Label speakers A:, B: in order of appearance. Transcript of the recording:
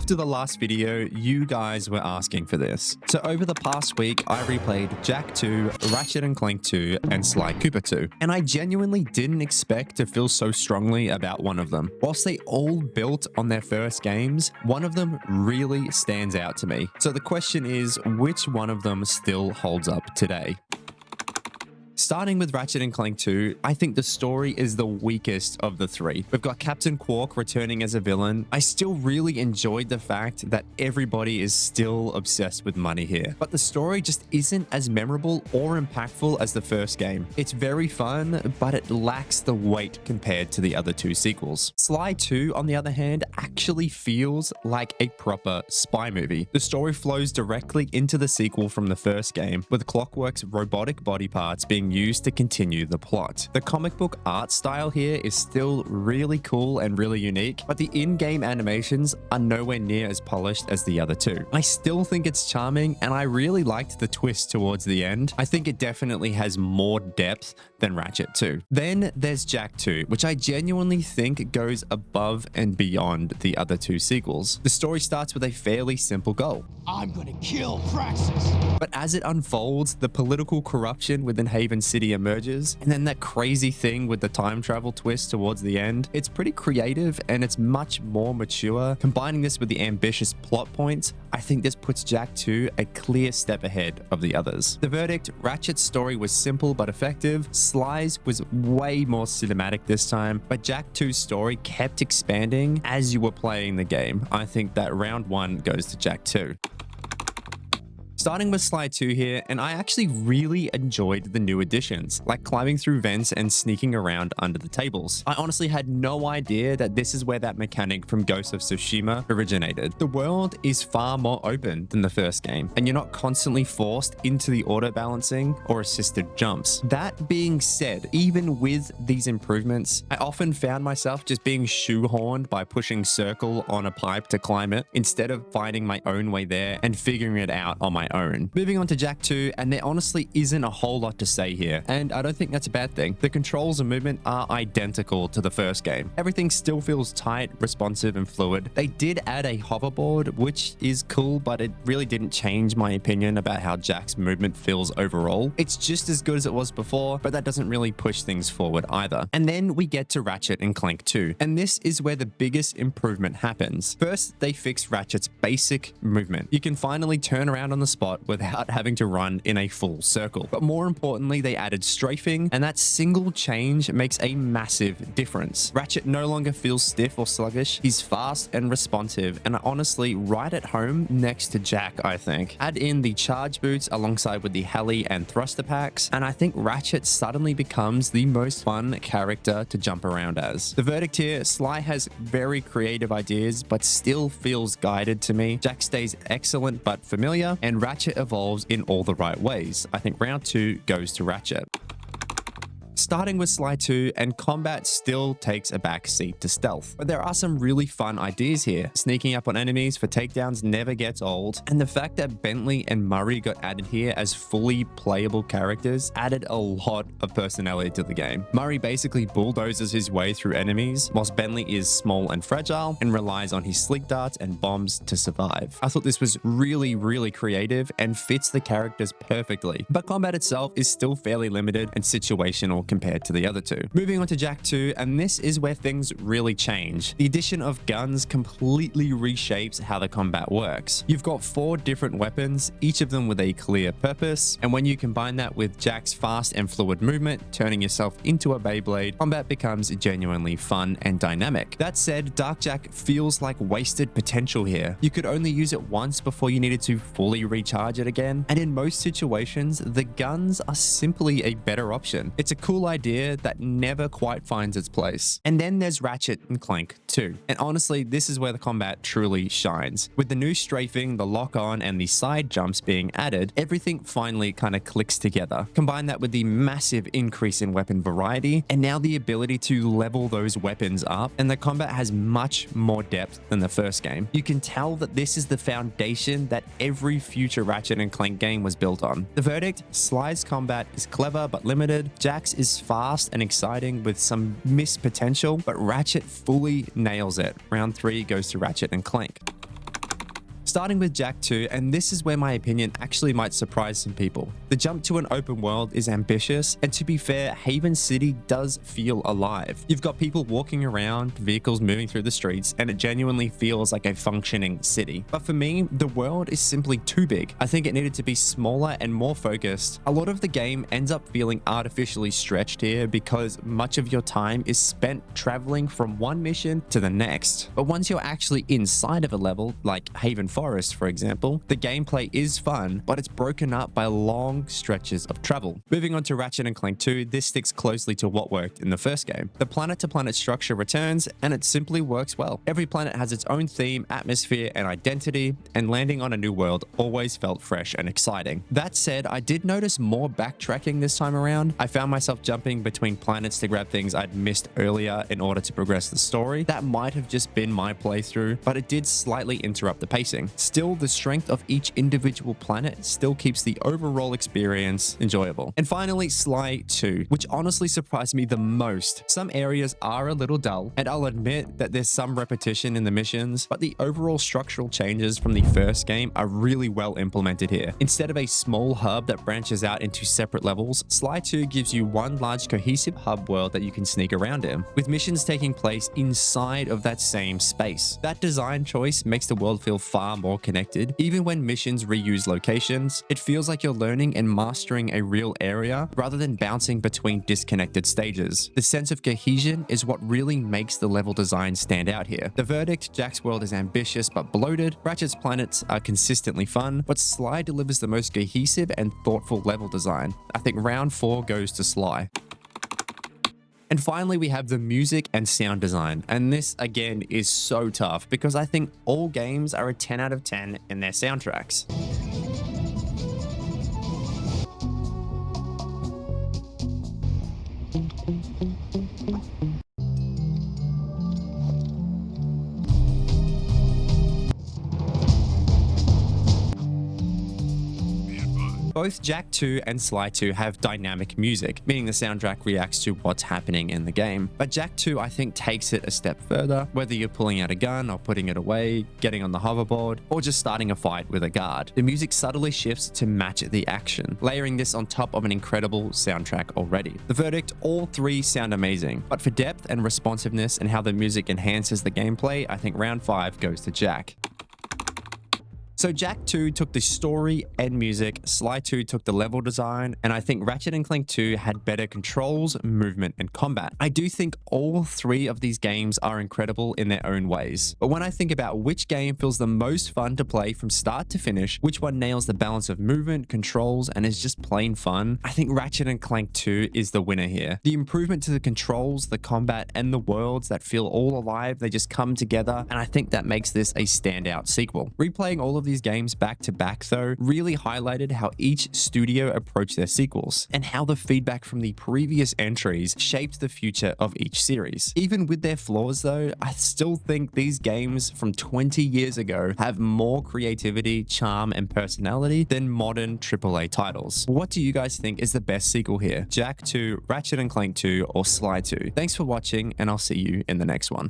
A: After the last video, you guys were asking for this. So over the past week, I replayed Jak 2, Ratchet and Clank 2, and Sly Cooper 2. And I genuinely didn't expect to feel so strongly about one of them. Whilst they all built on their first games, one of them really stands out to me. So the question is, which one of them still holds up today? Starting with Ratchet and Clank 2, I think the story is the weakest of the three. We've got Captain Quark returning as a villain. I still really enjoyed the fact that everybody is still obsessed with money here, but the story just isn't as memorable or impactful as the first game. It's very fun, but it lacks the weight compared to the other two sequels. Sly 2, on the other hand, actually feels like a proper spy movie. The story flows directly into the sequel from the first game, with Clockwork's robotic body parts being used to continue the plot. The comic book art style here is still really cool and really unique, but the in-game animations are nowhere near as polished as the other two. I still think it's charming, and I really liked the twist towards the end. I think it definitely has more depth than Ratchet 2. Then there's Jak 2, which I genuinely think goes above and beyond the other two sequels. The story starts with a fairly simple goal.
B: I'm gonna kill Praxis!
A: But as it unfolds, the political corruption within Haven City emerges, and then that crazy thing with the time travel twist towards the end. It's pretty creative and it's much more mature. Combining this with the ambitious plot points, I think this puts Jak 2 a clear step ahead of the others. The verdict: Ratchet's story was simple but effective. Sly's was way more cinematic this time, but Jak 2's story kept expanding as you were playing the game. I think that round one goes to Jak 2. Starting with Sly 2 here, and I actually really enjoyed the new additions, like climbing through vents and sneaking around under the tables. I honestly had no idea that this is where that mechanic from Ghost of Tsushima originated. The world is far more open than the first game, and you're not constantly forced into the auto balancing or assisted jumps. That being said, even with these improvements, I often found myself just being shoehorned by pushing circle on a pipe to climb it, instead of finding my own way there and figuring it out on my own. Moving on to Jak 2, and there honestly isn't a whole lot to say here, and I don't think that's a bad thing. The controls and movement are identical to the first game. Everything still feels tight, responsive, and fluid. They did add a hoverboard, which is cool, but it really didn't change my opinion about how Jak's movement feels overall. It's just as good as it was before, but that doesn't really push things forward either. And then we get to Ratchet and Clank 2, and this is where the biggest improvement happens. First, they fixed Ratchet's basic movement. You can finally turn around on the spot without having to run in a full circle. But more importantly, they added strafing, and that single change makes a massive difference. Ratchet no longer feels stiff or sluggish. He's fast and responsive, and honestly right at home next to Jak, I think. Add in the charge boots alongside with the heli and thruster packs, and I think Ratchet suddenly becomes the most fun character to jump around as. The verdict here: Sly has very creative ideas, but still feels guided to me. Jak stays excellent but familiar, and Ratchet evolves in all the right ways. I think round 2 goes to Ratchet. Starting with Sly 2, and combat still takes a back seat to stealth. But there are some really fun ideas here. Sneaking up on enemies for takedowns never gets old, and the fact that Bentley and Murray got added here as fully playable characters added a lot of personality to the game. Murray basically bulldozes his way through enemies, whilst Bentley is small and fragile and relies on his sleek darts and bombs to survive. I thought this was really creative and fits the characters perfectly, but combat itself is still fairly limited and situational compared to the other two. Moving on to Jak 2, and this is where things really change. The addition of guns completely reshapes how the combat works. You've got 4 different weapons, each of them with a clear purpose, and when you combine that with Jak's fast and fluid movement, turning yourself into a Beyblade, combat becomes genuinely fun and dynamic. That said, Dark Jak feels like wasted potential here. You could only use it once before you needed to fully recharge it again, and in most situations, the guns are simply a better option. It's a cool idea that never quite finds its place. And then there's Ratchet and Clank 2. And honestly, this is where the combat truly shines. With the new strafing, the lock-on, and the side jumps being added, everything finally kind of clicks together. Combine that with the massive increase in weapon variety, and now the ability to level those weapons up, and the combat has much more depth than the first game. You can tell that this is the foundation that every future Ratchet and Clank game was built on. The verdict: Sly's combat is clever but limited, Jak's is fast and exciting with some missed potential, but Ratchet fully nails it. Round 3 goes to Ratchet and Clank. Starting with Jak 2, and this is where my opinion actually might surprise some people. The jump to an open world is ambitious, and to be fair, Haven City does feel alive. You've got people walking around, vehicles moving through the streets, and it genuinely feels like a functioning city. But for me, the world is simply too big. I think it needed to be smaller and more focused. A lot of the game ends up feeling artificially stretched here because much of your time is spent traveling from one mission to the next. But once you're actually inside of a level, like Haven Forest for example, the gameplay is fun, but it's broken up by long stretches of travel. Moving on to Ratchet and Clank 2, this sticks closely to what worked in the first game. The planet-to-planet structure returns, and it simply works well. Every planet has its own theme, atmosphere, and identity, and landing on a new world always felt fresh and exciting. That said, I did notice more backtracking this time around. I found myself jumping between planets to grab things I'd missed earlier in order to progress the story. That might have just been my playthrough, but it did slightly interrupt the pacing. Still, the strength of each individual planet still keeps the overall experience enjoyable. And finally, Sly 2, which honestly surprised me the most. Some areas are a little dull, and I'll admit that there's some repetition in the missions, but the overall structural changes from the first game are really well implemented here. Instead of a small hub that branches out into separate levels, Sly 2 gives you one large cohesive hub world that you can sneak around in, with missions taking place inside of that same space. That design choice makes the world feel far more connected. Even when missions reuse locations, it feels like you're learning and mastering a real area rather than bouncing between disconnected stages. The sense of cohesion is what really makes the level design stand out here. The verdict: Jak's world is ambitious but bloated, Ratchet's planets are consistently fun, but Sly delivers the most cohesive and thoughtful level design. I think round 4 goes to Sly. And finally, we have the music and sound design. And this, again, is so tough because I think all games are a 10 out of 10 in their soundtracks. Both Jak 2 and Sly 2 have dynamic music, meaning the soundtrack reacts to what's happening in the game. But Jak 2, I think, takes it a step further, whether you're pulling out a gun or putting it away, getting on the hoverboard, or just starting a fight with a guard. The music subtly shifts to match the action, layering this on top of an incredible soundtrack already. The verdict: all three sound amazing, but for depth and responsiveness and how the music enhances the gameplay, I think round 5 goes to Jak. So Jak 2 took the story and music, Sly 2 took the level design, and I think Ratchet and Clank 2 had better controls, movement, and combat. I do think all three of these games are incredible in their own ways. But when I think about which game feels the most fun to play from start to finish, which one nails the balance of movement, controls, and is just plain fun, I think Ratchet and Clank 2 is the winner here. The improvement to the controls, the combat, and the worlds that feel all alive, they just come together, and I think that makes this a standout sequel. Replaying all of these games back to back though really highlighted how each studio approached their sequels and how the feedback from the previous entries shaped the future of each series. Even with their flaws though, I still think these games from 20 years ago have more creativity, charm, and personality than modern AAA titles. What do you guys think is the best sequel here? Jak 2, Ratchet and Clank 2, or Sly 2? Thanks for watching, and I'll see you in the next one.